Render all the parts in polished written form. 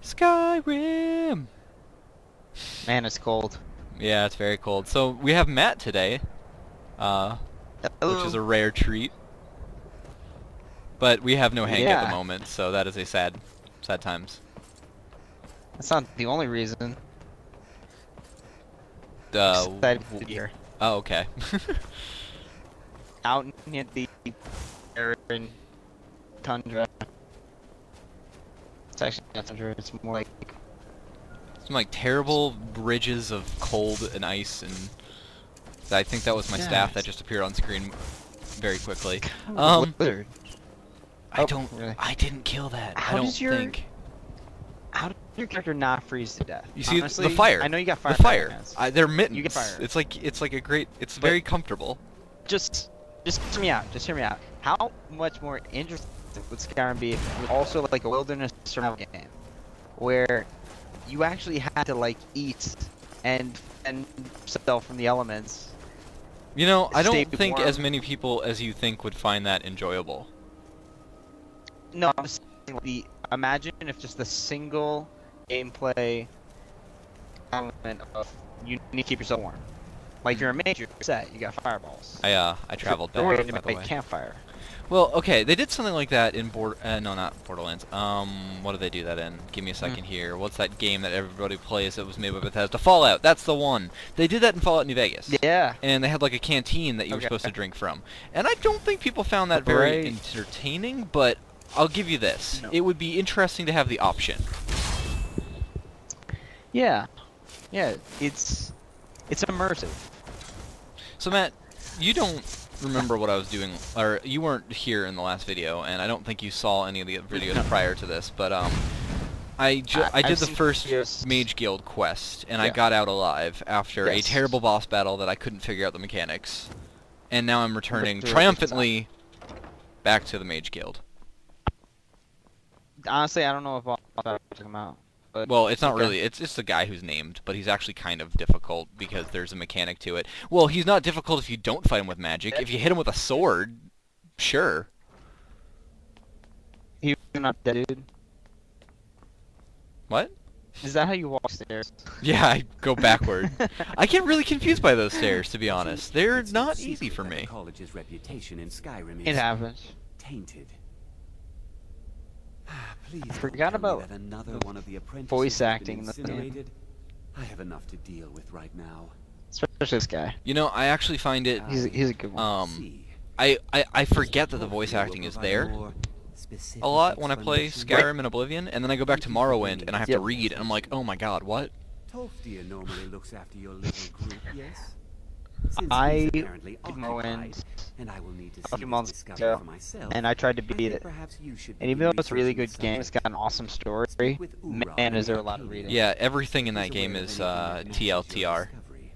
Skyrim! Man, it's cold. Yeah, it's very cold. So we have Matt today, which is a Hello. rare treat. But we have no Hank at the Yeah, moment, so that is a sad times. that's not the only reason. Excited to be here. Oh, okay. Out in the barren tundra. It's actually not tundra. It's more like Some like terrible bridges of cold and ice, and I think that was my staff that just appeared on screen very quickly. blizzard. I Oh, don't. really? I didn't kill that. How I don't does your- think. How did your character not freeze to death? You see Honestly, the fire. I know you got fire. The fire. hands. They're mittens. You get fire. It's like a great. It's But- very comfortable. Just hear me out. Just hear me out. How much more interesting would Skyrim be if it was also like a wilderness survival game, where you actually had to like eat and yourself from the elements? You know, I Stay don't think warm. as many people as you think would find that enjoyable. No, I'm just saying, imagine if just the single gameplay element of you need to keep yourself warm. Like you're a mage, you're set, you got fireballs. I traveled Or back, you by the make way. campfire. Well, okay, they did something like that in no, not Borderlands. What did they do that in? Give me a second here. What's that game that everybody plays that was made by Bethesda? Fallout. That's the one. They did that in Fallout New Vegas. Yeah. And they had like a canteen that you were supposed to drink from. And I don't think people found that very entertaining, but I'll give you this. No. It would be interesting to have the option. Yeah. Yeah. It's immersive. So Matt, you don't remember what I was doing, or you weren't here in the last video, and I don't think you saw any of the videos prior to this, but I did the first Mage Guild quest, and I got out alive after a terrible boss battle that I couldn't figure out the mechanics, and now I'm returning triumphantly back to the Mage Guild. Honestly, I don't know if I'm talking about. But Well, it's not really. It's just the guy who's named, but he's actually kind of difficult because there's a mechanic to it. Well, he's not difficult if you don't fight him with magic. If you hit him with a sword, sure. He's not dead, dude. What? Is that how you walk stairs? Yeah, I go backward. I get really confused by those stairs, to be honest. They're not easy for me. The college's reputation in Skyrim It is happens. tainted. Please I forgot about that another one of the apprentices voice has been acting in the game. incinerated. I have enough to deal with right now. Especially this guy. You know, I actually find it. He's a good one. See, I forget that the voice acting is there a lot when I play Skyrim and Oblivion, and then I go back to Morrowind and I have to read, and I'm like, oh my god, what? Tolfdir normally looks after your little group, yes? Since I he's apparently did occupied, Morrowind and I will need to a see few his months discovery ago, for myself. and I tried to I beat think it. perhaps you should And even begin though it's a really researching good game, it's got an awesome story. Man, is there a lot of reading. Yeah, everything in that He's game aware of is anything that matches your TLTR. discovery.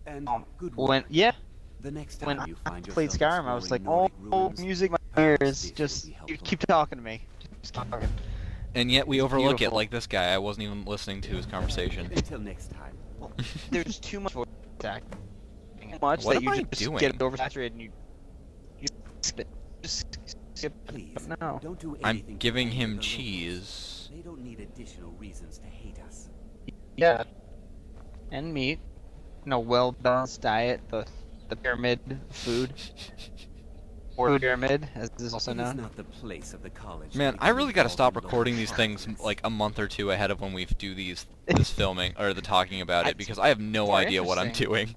And good When work. The next when time I you find played yourself Skyrim, I was like, exploring oh, Nordic ruins, music, my perhaps ears, this just will be you helpful. keep talking to me. Just keep talking. And yet we It's overlook it beautiful. like this guy. I wasn't even listening to his conversation. Until next time. There's too much voice acting. Too much What that am I you just doing? get oversaturated and you skip it. Just skip it. Please, No. don't do I'm anything to giving anger him the locals. cheese. They don't need additional reasons to hate us. Yeah. And meat. You know, well balanced diet, the pyramid food. Or pyramid, as it is also It is known. not the place of the college. Man, to I be really got to involved stop in local recording these things politics. like a month or two ahead of when we do this filming or the talking about it, because I have no more idea what I'm doing.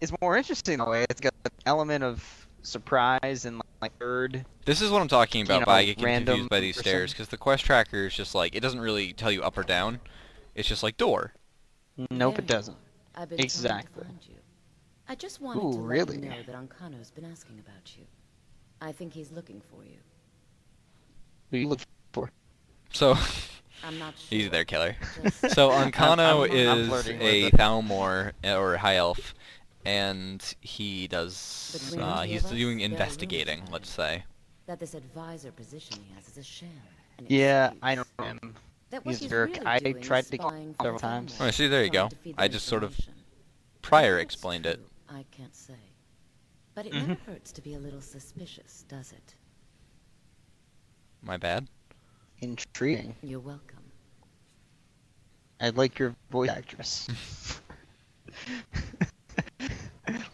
It's more interesting the way it's got an element of surprise and like third. This is what I'm talking about You by know, getting random confused by these person. stairs, because the quest tracker is just like, it doesn't really tell you up or down. It's just like door. Nope, it There. doesn't. I've been Exactly. trying to find you. I just wanted Ooh, to let really? you know that Ancano's been asking about you. I think he's looking for you. Who you look for? So, I'm not sure. easy there, killer. Just So Ancano I'm is flirting with a it. Thalmor, or High Elf, and he does, Between the two he's of us, doing there are investigating, rumors let's say. that this advisor position he has is a sham. An Yeah, excuse. I know him. That what he's a he's jerk. really I doing tried is to call spying him for several the times. Thalmor, Oh, see, there you trying go. to feed I them just sort of information. prior Whether that's explained it. true, I can't say. But it Mhm. never hurts to be a little suspicious, does it? My bad. Intriguing. You're welcome. I like your voice actress.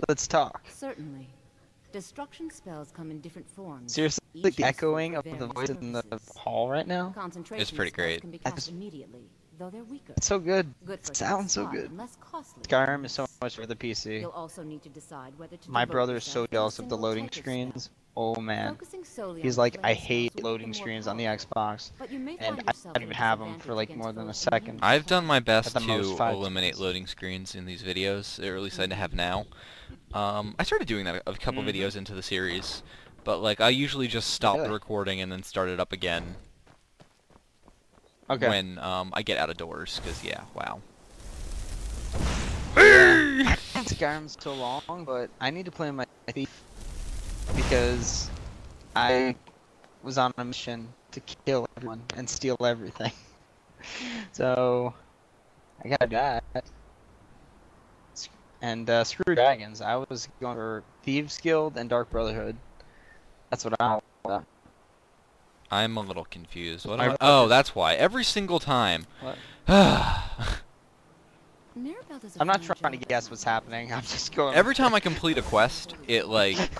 Let's talk. Certainly. Destruction spells come in different forms. Seriously, each the useful echoing for of the various voice in the purposes. hall right now. Concentration It's pretty spells great. Can be That's- cast immediately, though they're weaker. It's so good. Good for It sounds so spot good. and less costly. Skyrim is so much for the PC. You'll also need to decide whether to My devote brother is so yourself to a jealous of the single loading type of spell. screens. Oh man. Focusing solely He's on like, I flame spells hate will loading make them more screens on the powerful, Xbox. but you may And find I yourself don't at even a have them for disadvantage like against more than a those second. immune I've done my best At the most to 5 eliminate seconds. loading screens in these videos, or at least I have now. I started doing that a couple Mhm. videos into the series, but like I usually just stop the Really? recording and then start it up again Okay. when I get out of doors, because yeah, wow. Skyrim's so long, but I need to play my thief because I was on a mission to kill everyone and steal everything. So I gotta do that. And screw dragons. I was going for Thieves Guild and Dark Brotherhood. That's what I want. I'm a little confused. What My am I- Oh, that's why. Every single time. What? Mirabelle does a I'm not fine trying to job guess of what's it. happening. I'm just going. Every time I complete a quest, it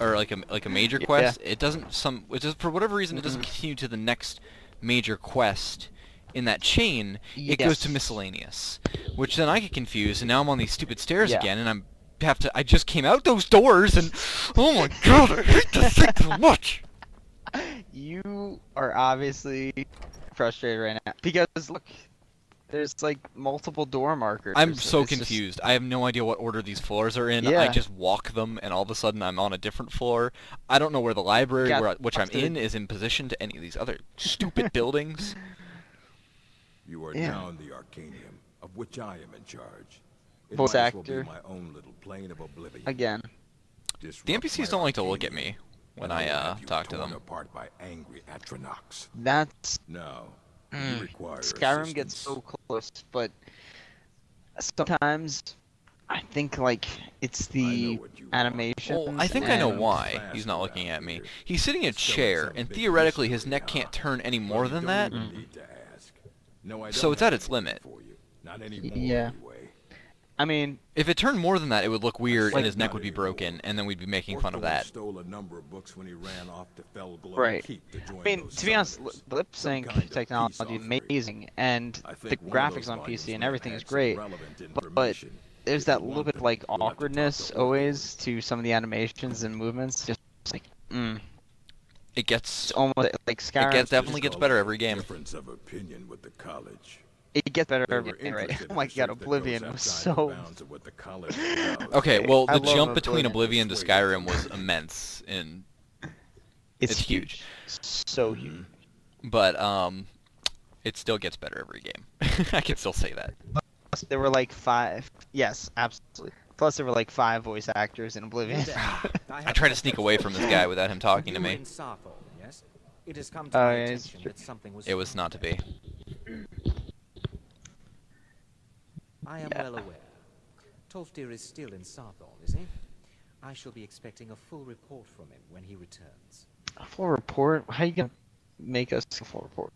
or like a major Yeah. quest, it doesn't it just for whatever reason it doesn't Mhm. continue to the next major quest in that chain. It goes to Yes. miscellaneous, which then I get confused, and now I'm on these stupid stairs Yeah. again, and I just came out those doors, and oh my god, I hate this thing so much. You are obviously frustrated right now because look, there's like multiple door markers. I'm so It's just- confused. I have no idea what order these floors are in. I Yeah. just walk them, and all of a sudden I'm on a different floor. I don't know where the library, Got which I'm busted. in, is in position to any of these other stupid buildings. You are Yeah. now in the Arcanium, of which I am in charge. It Voice might as well actor. be my own little plane of oblivion. Again. Disrupt The NPCs my don't like to look at Arcanium, me when and I will have you talk to torn them. apart by angry Atronox. That's No. Mm. You require Skyrim gets assistance. so close, but sometimes I think like it's the what you want. animation. Well, I think I know and- why Fast he's not looking around at me. here. He's sitting in a Selling chair, some and big theoretically his mystery, neck huh? can't turn any Well, more you than don't that. even need to ask. No, I So don't it's at have its limit. anything for you. Not anymore, Yeah. anyway. I mean, If it turned more than that, it would look weird, Like- and his neck Not would be anymore. broken, and then we'd be making fun of Ortho that. stole a number of books when he ran off to Felglow right. Keep to join I mean, those to be honest, summoners. lip Some sync kind of technology peace is offering. amazing, and I the think one of graphics those on volumes PC and might everything have is some great. relevant But information. there's If that you little want bit them, like you'll have to talk awkwardness to always to some of the animations and movements. Just like, It gets it's almost like Skyrim. definitely gets better every game. Difference of opinion with the college. It gets better They every were game, right? interested Oh in my a god, shirt that goes Oblivion was outside the so. bounds of what the college allows. Okay, well, I the love jump between Oblivion. Oblivion to Skyrim was immense, and it's huge. So huge. But it still gets better every game. I can still say that. Plus, there were like 5. Yes, absolutely. Plus, there were like 5 voice actors in Oblivion. I try to sneak away from this guy without him talking to You were me. in Sarthal, yes? It has come to Oh, my yeah, it's attention true. that something was. It was not to be. I am Yeah. well aware. Tolfdir is still in Sarthal, is he? I shall be expecting a full report from him when he returns. A full report? How you gonna make us a full report?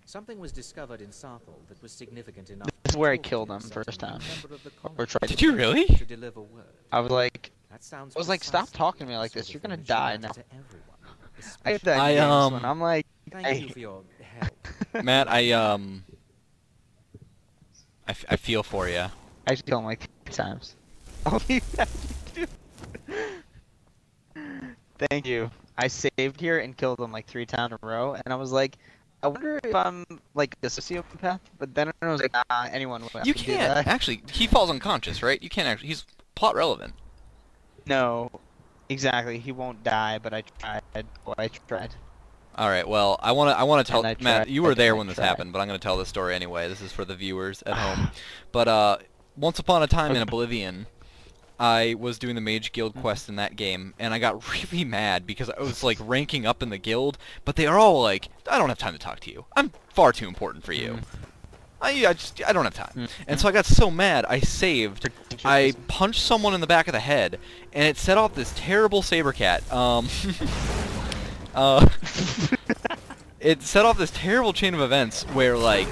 Something was discovered in Sarthal that was significant enough. This is where I for killed Tolfdir him to first send a time. member of the Or college tried Did you really? to deliver word. I was like, That sounds I was like, stop precisely talking to me like the this. sort You're of gonna thing that should die matter now. to everyone, I have that I, games um, when I'm like, Thank I- you for your help. Matt, I feel for you. I actually killed him like 3 times. Oh, you had to do. Thank you. I saved here and killed him like 3 times in a row, and I was like, I wonder if I'm like a sociopath. But then I was like, nah, anyone would have You to do can't that. actually. He falls unconscious, right? You can't actually. He's plot relevant. No, exactly. He won't die, but I tried. Well, I tried. All right. Well, I want to tell And I Matt. tried, You were and there I when this tried. happened, but I'm going to tell this story anyway. This is for the viewers at home. But once upon a time in Oblivion, I was doing the Mage Guild quest in that game, and I got really mad because I was like ranking up in the guild, but they are all like, I don't have time to talk to you. I'm far too important for you. I don't have time. And so I got so mad, I saved. I punched someone in the back of the head, and it set off this terrible saber cat. it set off this terrible chain of events where, like,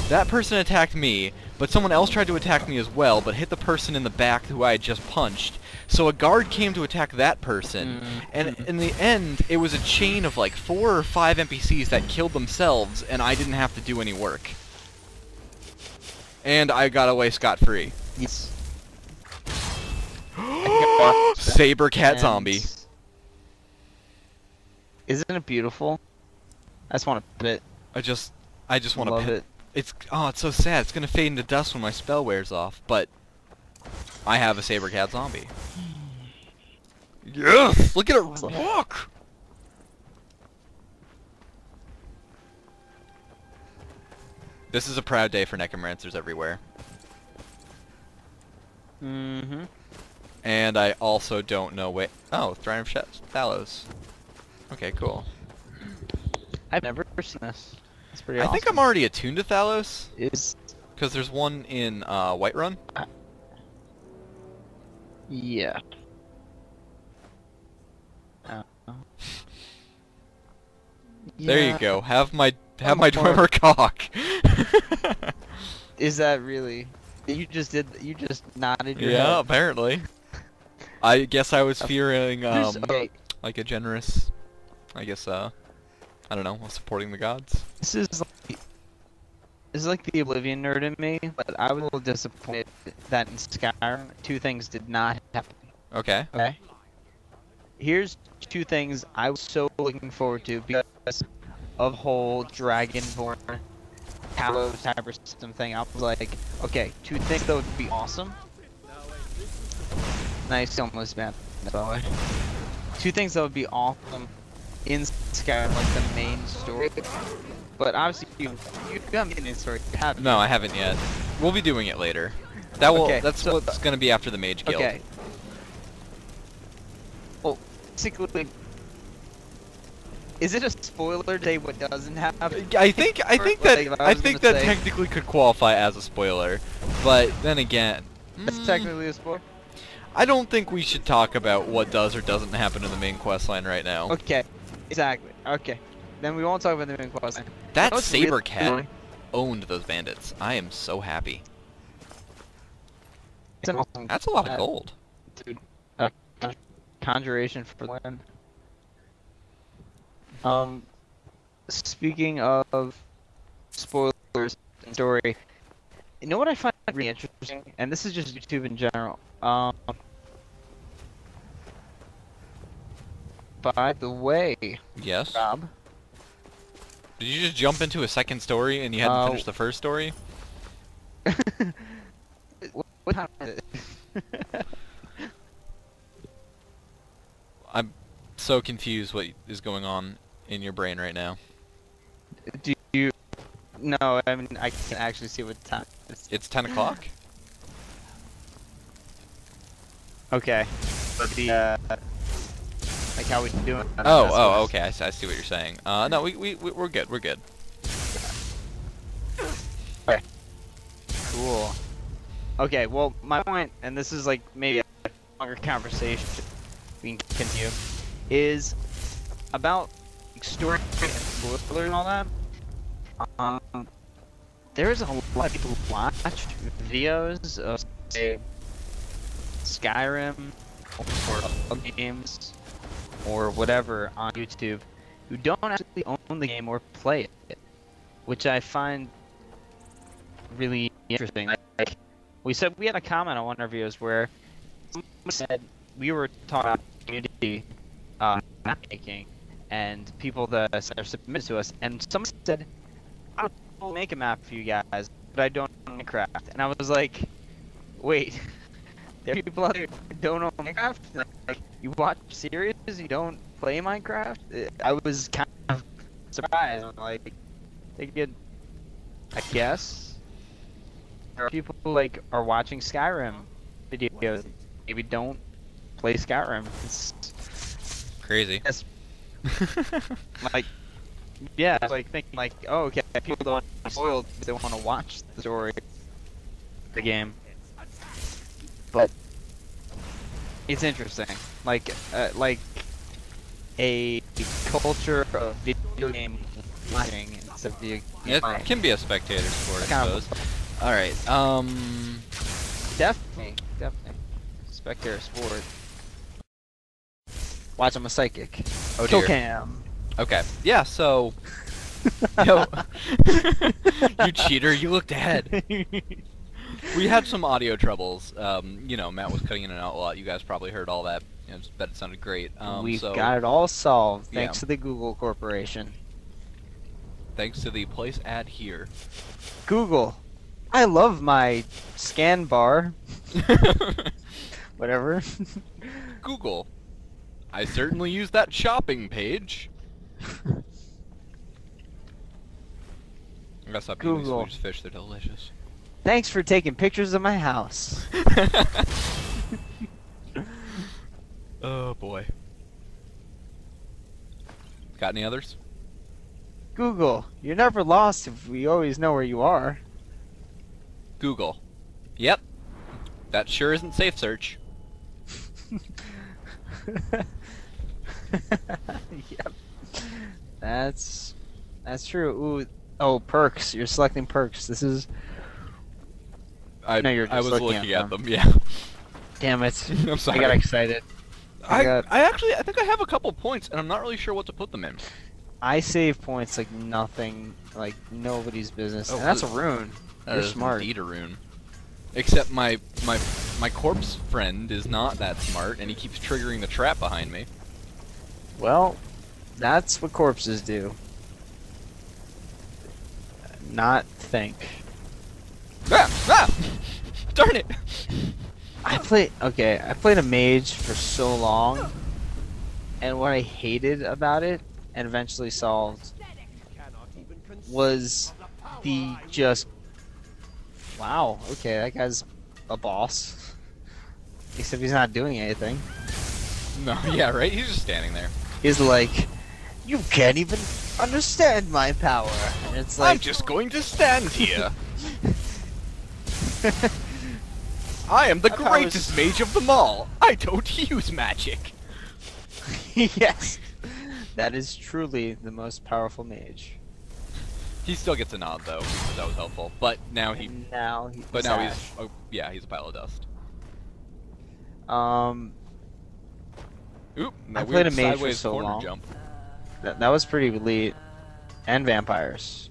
that person attacked me, but someone else tried to attack me as well, but hit the person in the back who I had just punched. So a guard came to attack that person, and in the end, it was a chain of like 4 or 5 NPCs that killed themselves, and I didn't have to do any work. And I got away scot-free. Yes. Saber cat zombie. Isn't it beautiful? I just want to pet it. I just want to Love pet it. It's so sad. It's gonna fade into dust when my spell wears off, but I have a saber cat zombie. Yes! Look at it walk! This is a proud day for necromancers everywhere. Mm-hmm. And I also don't know wait. Oh, Thrine of Thalos. Okay, cool. I've never seen this. That's pretty I awesome. think I'm already attuned to Thalos, Is because there's one in Whiterun. yeah. There you go. Have my more. Dwemer cock. Is that really? You just nodded your Yeah, head. apparently. I guess I was fearing Okay, like a generous, I guess I don't know, supporting the gods. this is like the Oblivion nerd in me, but I was a little disappointed that in Skyrim 2 things did not happen. Okay. Okay. Here's 2 things I was so looking forward to because of the whole Dragonborn Talos type of system thing. I was like, okay, 2 things that would be awesome. Nice, almost bad, by the way. 2 things that would be awesome in Skyrim, like the main story. But obviously, you haven't been in the story, have you? No, I haven't yet. We'll be doing it later. That will. Okay, That's so- what's gonna be after the Mage Guild. Okay. Well, basically, is it a spoiler to say what doesn't happen? I think Or, like, I think that say- technically could qualify as a spoiler, but then again, It's technically a spoiler. I don't think we should talk about what does or doesn't happen in the main quest line right now. Okay, exactly. Okay, then we won't talk about the main quest line. That You know what's saber really cat annoying? owned those bandits. I am so happy. It's an awesome That's a lot of cat, gold. dude. Conjuration for the win. Speaking of spoilers and story, you know what I find really interesting, and this is just YouTube in general. By the way, Yes. Rob, Did you just jump into a second story and you hadn't Uh, finished the first story? what time is it? I'm so confused what is going on in your brain right now. Do you? No, I mean I can actually see what time it is. It's 10 o'clock? Okay, but the like how we doing? Oh, okay. I see what you're saying. No, we're good. We're good. Cool. Okay, well, my point, and this is like maybe a longer conversation we can continue, is about story and spoilers and all that. There's a lot of people who watch videos of, say, Skyrim or other games or whatever on YouTube who don't actually own the game or play it, which I find really interesting. Like, we had a comment on one of our videos where someone said we were talking about community map making and people that are submitted to us, and someone said, "I will make a map for you guys, but I don't own Minecraft." And I was like, "Wait, there are people out there who don't own Minecraft? Like, you watch series, you don't play Minecraft?" I was kind of surprised. I'm like, they could, I guess. There are people who like are watching Skyrim videos, maybe don't play Skyrim. It's Crazy. like, yeah, it's like thinking like, oh, okay, people don't want to be spoiled because they want to watch the story of the game. But it's interesting, like a culture of video game watching instead of you. It can be a spectator sport, I suppose. Alright, Definitely. Spectator sport. Watch, I'm a psychic. oh Kill dear. cam. Okay, yeah, so... Yo, you cheater, you looked ahead. We had some audio troubles. You know, Matt was cutting in and out a lot. You guys probably heard all that. I bet it sounded great. We've so, got it all solved thanks yeah. to the Google Corporation. Thanks to the place ad here. Google. I love my scan bar. Whatever. Google. I certainly use that shopping page. I gotta stop eating these Google. Swedish fish. They're delicious. Thanks for taking pictures of my house. Oh boy. Got any others? Google. You're never lost if we always know where you are. Google. Yep. That sure isn't safe search. Yep. That's true. Ooh. Oh, perks. You're selecting perks. This is. I No, you're just was looking looking at at them. them. Yeah. Damn it. I'm sorry. I got excited. I think I have a couple points, and I'm not really sure what to put them in. I save points like nothing, like nobody's business. Oh, And that's a good. rune. That You're is smart. indeed a rune. Except my corpse friend is not that smart, and he keeps triggering the trap behind me. Well, that's what corpses do. Not think. Ah! Ah! Darn it! I played a mage for so long, and what I hated about it, and eventually solved, was the just, wow, okay, that guy's a boss. Except he's not doing anything. No, yeah, right? He's just standing there. He's like, you can't even understand my power. And it's like, I'm just going to stand here. I am the My powers- greatest mage of them all. I don't use magic. yes, that is truly the most powerful mage. He still gets a nod though, because that was helpful. But now he, And now he's he's, oh, yeah, he's a pile of dust. Oop! I That played weird a mage for sideways so corner long. jump. that was pretty elite. And vampires.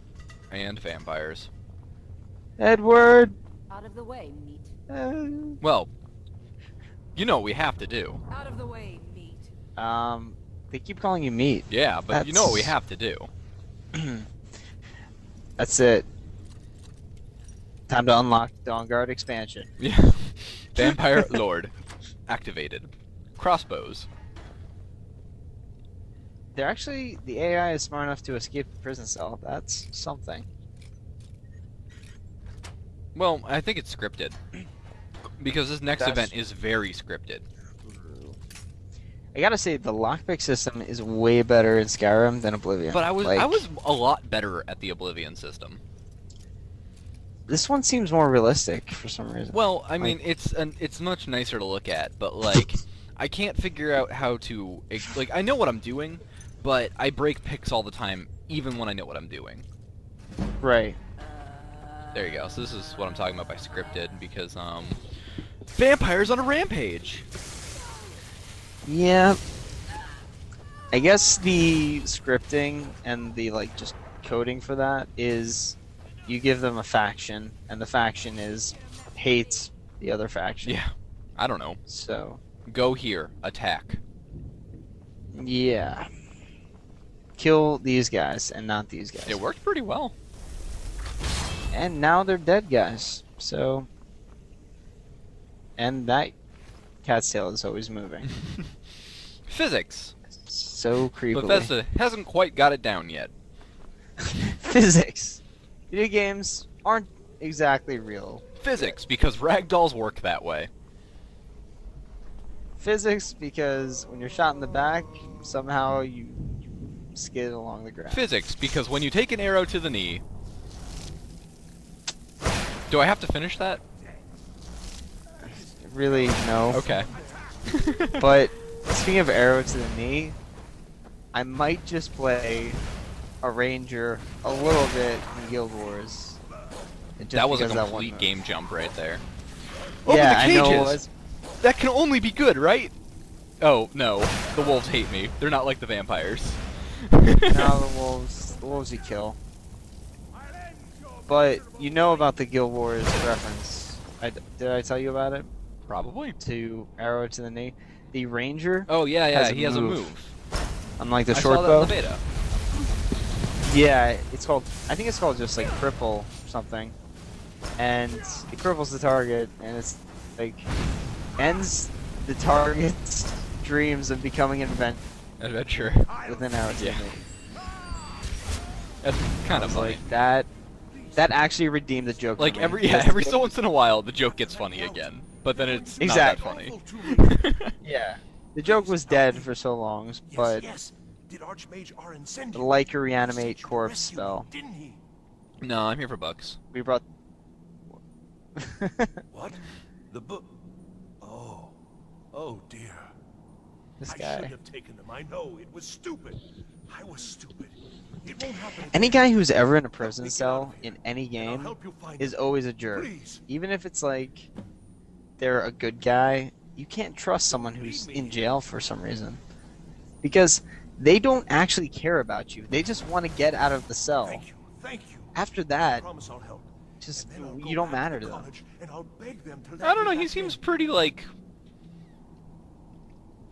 And vampires. Edward. Out of the way, meat. Well, you know what we have to do. Out of the way, meat. They keep calling you meat. Yeah, but you know what we have to do. That's it. Time to unlock Dawnguard expansion. Yeah. Vampire Lord. Activated. Crossbows. They're actually, the AI is smart enough to escape the prison cell. That's something. Well, I think it's scripted. Because this next That's event is very scripted. I gotta say, the lockpick system is way better in Skyrim than Oblivion. But I was Like, a lot better at the Oblivion system. this one seems more realistic for some reason. Well, I mean, it's much nicer to look at, but like I can't figure out how to like I know what I'm doing, but I break picks all the time even when I know what I'm doing. Right. There you go. So this is what I'm talking about by scripted because vampires on a rampage. Yeah. I guess the scripting and the like just coding for that is you give them a faction and the faction hates the other faction. Yeah. I don't know. So, Go here. Attack. yeah. Kill these guys and not these guys. It worked pretty well. And now they're dead guys. So, and that cat's tail is always moving. Physics. So creepily. Bethesda hasn't quite got it down yet. Physics. Video games aren't exactly real. Physics, because ragdolls work that way. Physics, because when you're shot in the back, somehow you skid along the ground. Physics, because when you take an arrow to the knee... Do I have to finish that? Really, no. Okay. But speaking of arrow to the knee, I might just play a ranger a little bit in Guild Wars. That was a because that one complete move. game jump right there. Yeah, Open the I know it cages! was. That can only be good, right? Oh, no. The wolves hate me. They're not like the vampires. No, the wolves you kill. But you know about the Guild Wars reference. Did I tell you about it? Probably. To arrow to the knee. The ranger. Oh, yeah, has a he has a move. move. Unlike the I short saw that bow. in the beta. Yeah, it's called. I think it's called just like cripple something, and it cripples the target, and it's like ends the target's dreams of becoming an Adventure. with an arrow. Yeah. That's kind of funny. Like that. That actually redeemed the joke. Like for me. every so once in a while, the joke gets funny again, but then it's Exactly. not that funny. Yeah, the joke was dead for so long, but Yes. Did Archmage Arin send the you? like a reanimate corpse Rescue spell. me, Didn't he? No, I'm here for bucks. We brought. What? The book? Oh. Oh dear. This I guy. should have taken them. I know it was stupid. I was stupid. It won't happen. Any again. guy who's ever in a Help me prison get out cell of here, in any and I'll game help you find is them. always a jerk. Please. Even if it's like they're a good guy, you can't trust someone who's in jail for some reason. Because they don't actually care about you. They just want to get out of the cell. Thank you. Thank you. After I that, promise I'll help. just And then I'll you go don't back matter to to them. college, and I'll beg them to let I don't me know. He back seems in. pretty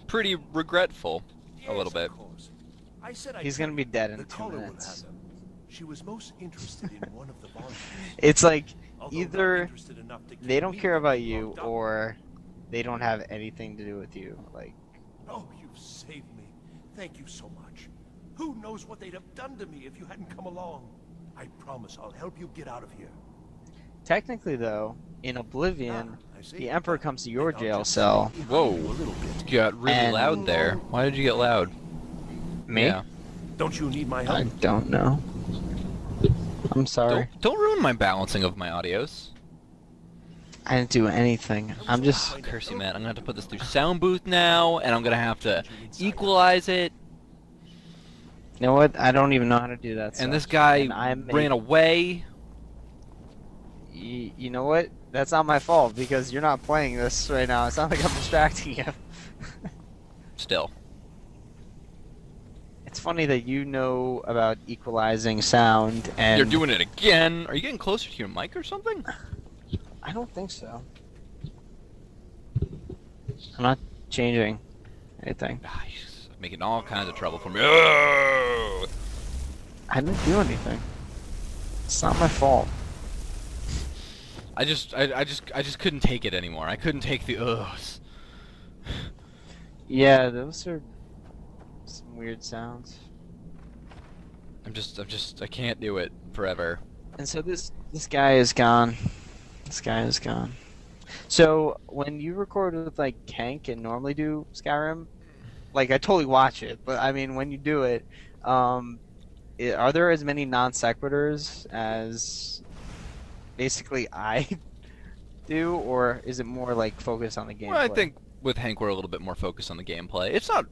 pretty regretful, a little Yes, bit. of course. I said I'd He's tell gonna be you. dead in The 2 caller will minutes. have them. She was most interested in one of the volumes. It's like Although not either interested enough to they keep don't me care from about being you locked up. or they don't have anything to do with you. Like Oh, you've saved me. Thank you so much. Who knows what they'd have done to me if you hadn't come along. I promise I'll help you get out of here. technically though, in Oblivion, I see. the Emperor comes to your I'll jail just cell. stay behind Whoa. you a little bit. You got really And- loud there. Why did you get loud? Me? Yeah. Don't you need my help? I don't know. I'm sorry. Don't ruin my balancing of my audios. I didn't do anything. I'm just. Curse you, man. I'm gonna have to put this through sound booth now, and I'm gonna have to equalize it. You know what? I don't even know how to do that. And stuff. this guy And I'm ran away. You know what? That's not my fault because you're not playing this right now. It's not like I'm distracting you. Still. It's funny that you know about equalizing sound and. You're doing it again. Are you getting closer to your mic or something? I don't think so. I'm not changing anything. Ah, he's making all kinds of trouble for me. Oh! I didn't do anything. It's not my fault. I just couldn't take it anymore. I couldn't take the uhs. Yeah, those are some weird sounds. I can't do it forever. And so this guy is gone. This guy is gone. So when you record with like Hank and normally do Skyrim, like I totally watch it, but I mean when you do it, are there as many non sequiturs as basically I do, or is it more like focused on the gameplay? Well, I think with Hank we're a little bit more focused on the gameplay. It's not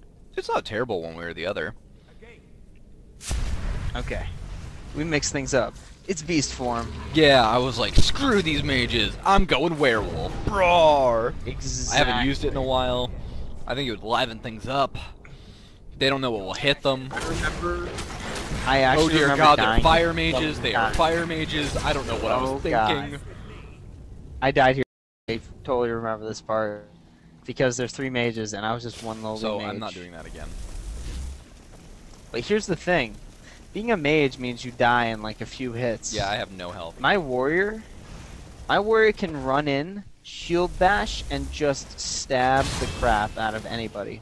terrible one way or the other. Okay, we mix things up. It's beast form. Yeah, I was like, screw these mages. I'm going werewolf. Roar. Exactly. I haven't used it in a while. I think it would liven things up. They don't know what will hit them. I actually Oh dear remember God, they're dying fire so mages. many They are times. fire mages. I don't know what I was Oh, thinking. God. I died here. I totally remember this part because there's 3 mages and I was just one lowly So mage. I'm not doing that again. But here's the thing: being a mage means you die in like a few hits. Yeah, I have no health. My warrior can run in, shield bash, and just stab the crap out of anybody.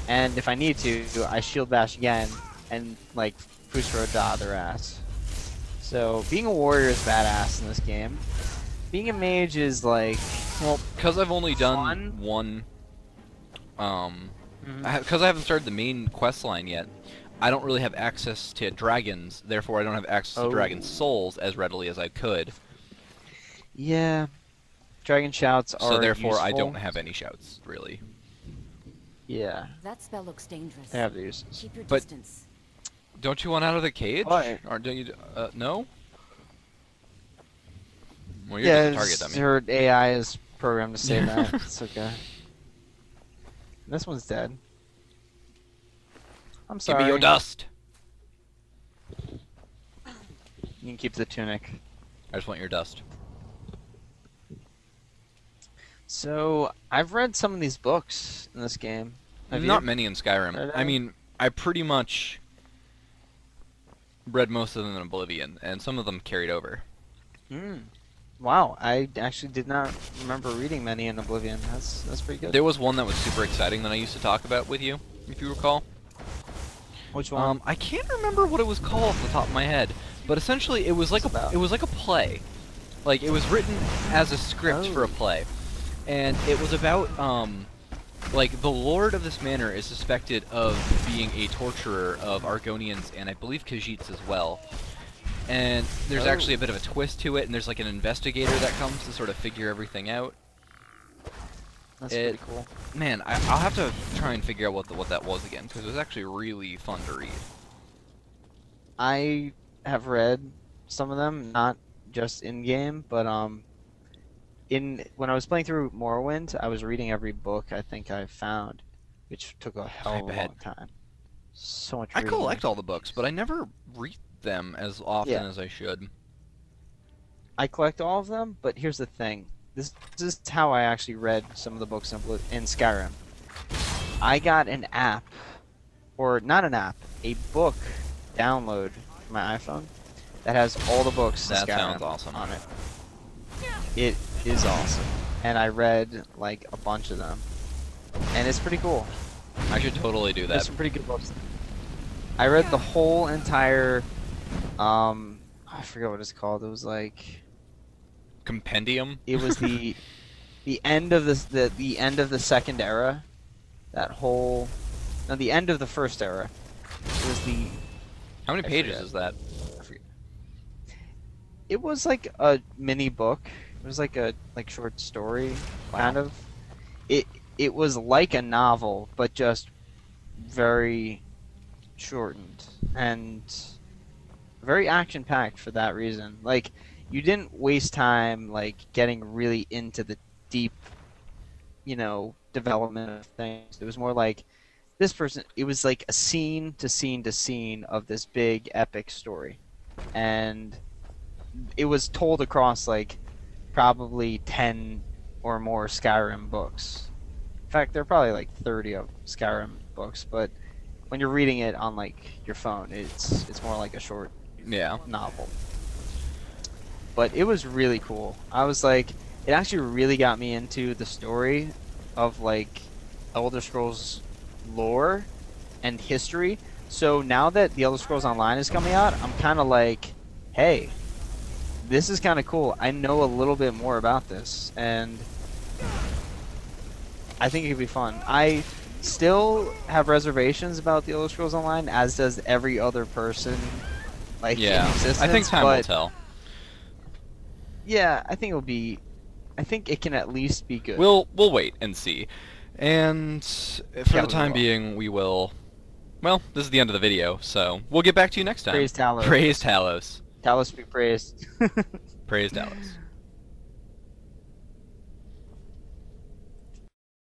And if I need to, I shield bash again and like Fusro their ass. So being a warrior is badass in this game. Being a mage is like, Well, because I've only done Fun. one, Mhm. because I haven't started the main quest line yet, I don't really have access to dragons. Therefore, I don't have access to Oh. dragon souls as readily as I could. yeah, dragon shouts are So therefore, I useful. don't have any shouts really. Yeah, That spell looks dangerous. they have the uses. Keep your But- distance. Don't you want out of the cage? What? Or don't you? No. Well, you're Yeah, just a target dummy. her AI is programmed to say that. It's okay. This one's dead. I'm Give sorry. me your dust. You can keep the tunic. I just want your dust. So, I've read some of these books in this game. Have Not you? many in Skyrim. Read I any? mean, I pretty much read most of them in Oblivion, and some of them carried over. Wow, I actually did not remember reading many in Oblivion. That's pretty good. There was one that was super exciting that I used to talk about with you, if you recall. Which one? I can't remember what it was called off the top of my head, but essentially it was like What's it was like a play. Like it was written as a script for a play, and it was about like the lord of this manor is suspected of being a torturer of Argonians and I believe Khajiits as well. And there's actually a bit of a twist to it, and there's like an investigator that comes to sort of figure everything out. That's pretty cool. Man, I'll have to try and figure out what that was again, because it was actually really fun to read. I have read some of them, not just in game, but when I was playing through Morrowind, I was reading every book I think I found, which took a hell of a long time. So much. I reading. collect all the books, but I never read them as often as I should. I collect all of them, but here's the thing. This is how I actually read some of the books in Skyrim. I got an app, or not an app, a book download for my iPhone that has all the books in That Skyrim sounds awesome. on it. It is awesome, and I read like a bunch of them, and it's pretty cool. I should totally do There's that. some pretty good books. I read the whole entire, I forget what it's called. It was like. Compendium? It was the end of the end of the second era. That whole the end of the first era. It was the How many pages is that? I forget. It was like a mini book. It was like a short story kind of. It was like a novel, but just very shortened and very action packed for that reason. Like you didn't waste time like getting really into the deep, development of things. It was more like this person. It was like a scene to scene to scene of this big epic story, and it was told across like probably 10 or more Skyrim books. In fact, there are probably like 30 of Skyrim books, but when you're reading it on like your phone, it's more like a short novel. But it was really cool. I was like, it actually really got me into the story of like Elder Scrolls lore and history. So now that the Elder Scrolls Online is coming out, I'm kind of like, hey, this is kind of cool. I know a little bit more about this, and I think it could be fun. I still have reservations about the Elder Scrolls Online, as does every other person like in existence. I think time will tell. Yeah, I think it'll be. I think it can at least be good. We'll wait and see. And for the time being, we will. Well, this is the end of the video, so we'll get back to you next time. Praise Talos. Praise Talos. Talos be praised. Praise Talos.